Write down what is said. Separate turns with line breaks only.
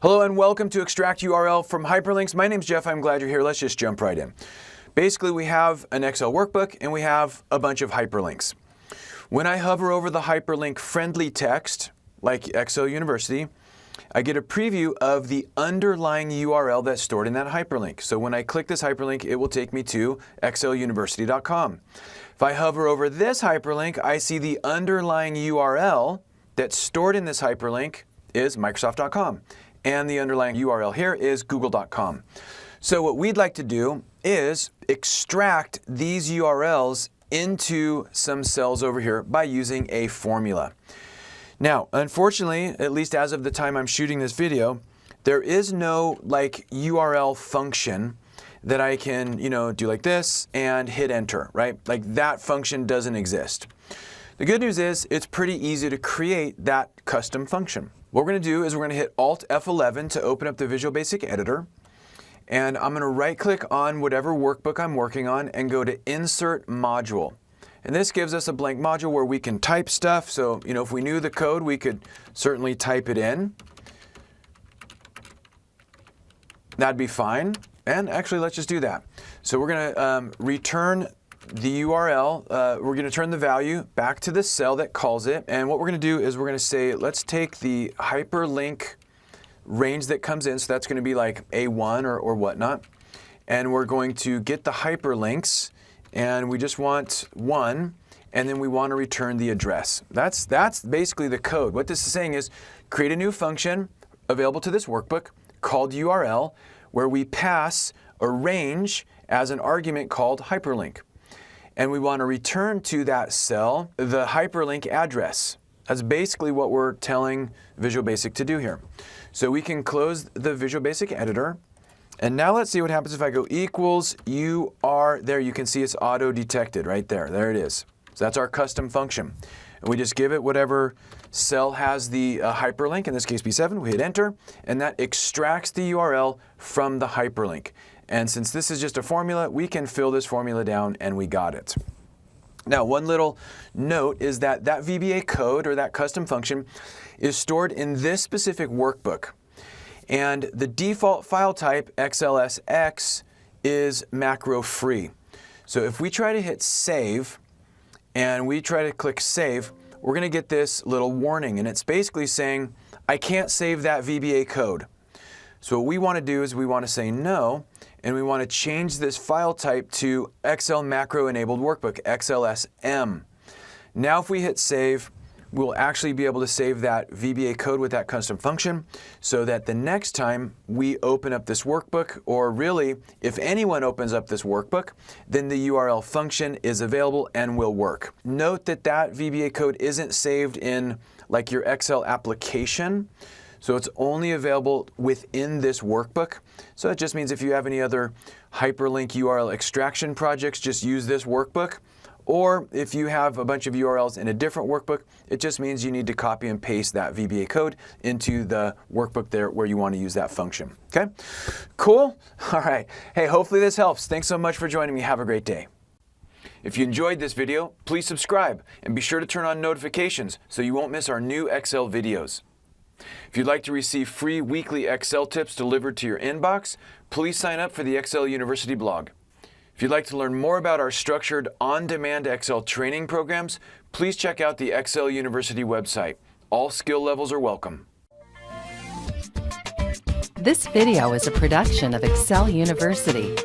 Hello and welcome to Extract URL from Hyperlinks. My name's Jeff. I'm glad you're here. Let's just jump right in. Basically, we have an Excel workbook and we have a bunch of hyperlinks. When I hover over the hyperlink friendly text, like Excel University, I get a preview of the underlying URL that's stored in that hyperlink. So when I click this hyperlink, it will take me to exceluniversity.com. If I hover over this hyperlink, I see the underlying URL that's stored in this hyperlink is Microsoft.com. And the underlying URL here is google.com. So what we'd like to do is extract these URLs into some cells over here by using a formula. Now, unfortunately, at least as of the time I'm shooting this video, there is no like URL function that I can, do like this and hit enter, right? Like that function doesn't exist. The good news is it's pretty easy to create that custom function. What we're going to do is we're going to hit Alt F11 to open up the Visual Basic Editor. And I'm going to right click on whatever workbook I'm working on and go to Insert Module. And this gives us a blank module where we can type stuff. So, if we knew the code, we could certainly type it in. That'd be fine. And actually, let's just do that. So we're going to return the URL. We're going to turn the value back to the cell that calls it. And what we're going to do is we're going to say, let's take the hyperlink range that comes in. So that's going to be like A1 or whatnot. And we're going to get the hyperlinks. And we just want one. And then we want to return the address. That's basically the code. What this is saying is create a new function available to this workbook called URL, where we pass a range as an argument called hyperlink. And we want to return to that cell the hyperlink address. That's basically what we're telling Visual Basic to do here. So we can close the Visual Basic Editor. And now let's see what happens if I go equals UR. There you can see it's auto detected right there. There it is. So that's our custom function. And we just give it whatever cell has the hyperlink, in this case B7, we hit enter, and that extracts the URL from the hyperlink. And since this is just a formula, we can fill this formula down and we got it. Now, one little note is that that VBA code or that custom function is stored in this specific workbook. And the default file type, XLSX, is macro free. So if we try to hit save and we try to click save, we're going to get this little warning. And it's basically saying, I can't save that VBA code. So what we want to do is we want to say no, and we want to change this file type to Excel Macro Enabled Workbook, XLSM. Now if we hit save, we'll actually be able to save that VBA code with that custom function so that the next time we open up this workbook, or really if anyone opens up this workbook, then the URL function is available and will work. Note that that VBA code isn't saved in like your Excel application. So it's only available within this workbook. So it just means if you have any other hyperlink URL extraction projects, just use this workbook. Or if you have a bunch of URLs in a different workbook, it just means you need to copy and paste that VBA code into the workbook there where you want to use that function. Okay? Cool? All right. Hey, hopefully this helps. Thanks so much for joining me. Have a great day. If you enjoyed this video, please subscribe and be sure to turn on notifications so you won't miss our new Excel videos. If you'd like to receive free weekly Excel tips delivered to your inbox, please sign up for the Excel University blog. If you'd like to learn more about our structured on-demand Excel training programs, please check out the Excel University website. All skill levels are welcome.
This video is a production of Excel University.